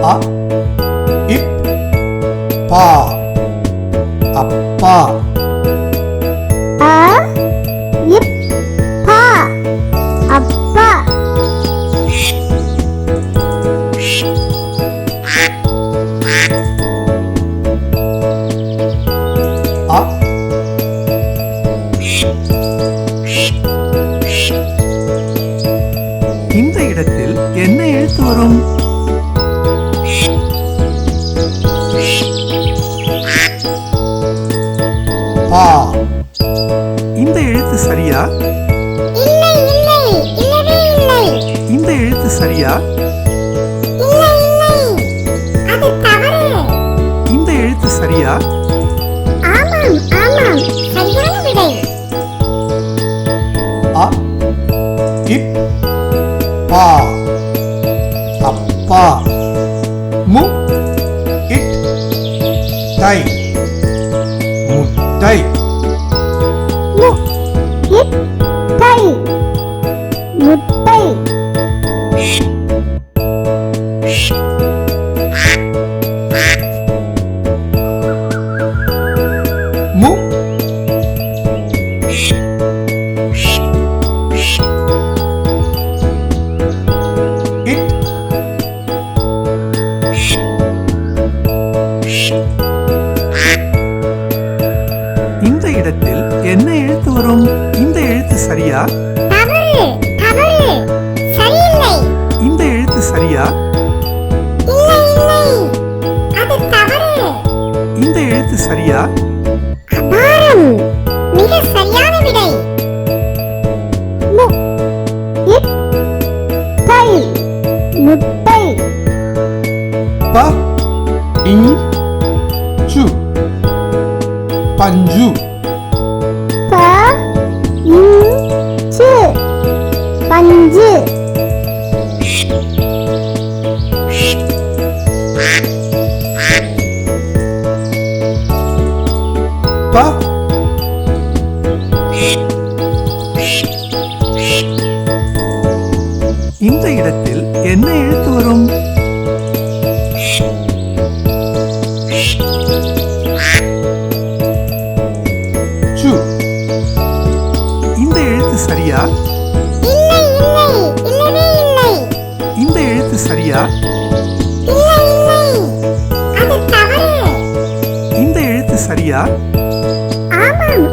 அ இப் பா அப்பா. அ இப் பா அப்பா. அ இந்த இடத்தில் என்ன எழுத்து வரும்? பா. இந்த எழுத்து சரியா? இல்லை இல்லை இல்லவே இல்லை. இந்த எழுத்து சரியா? இல்லை இல்லை அது தவறு. இந்த எழுத்து சரியா? ஆமாம் ஆமாம் சரியான விடை. அ இப் பா அப்பா. மு இட் டை முட்டை. மு இட் டை முட்டை. மு இட் இந்த இடத்தில் என்ன எழுத்து வரும்? இந்த எழுத்து சரியா? தவறு தவறு சரியில்லை. இந்த எழுத்து சரியா? இல்லை இல்லை அது தவறு. இந்த எழுத்து சரியா? அபாரம் மிக சரியான விடை. மு இட் டை முட்டை. ப இன் சு பஞ்சு. ப இன்சு பஞ்சு. ப இந்த இடத்தில் என்ன எழுத்து வரும்? சு. இந்த எழுத்து சரியா? இல்லை இல்லை இல்லவே இல்லை. இந்த எழுத்து சரியா? இல்லை இல்லை அது தவறு. இந்த எழுத்து சரியா? ஆமாம்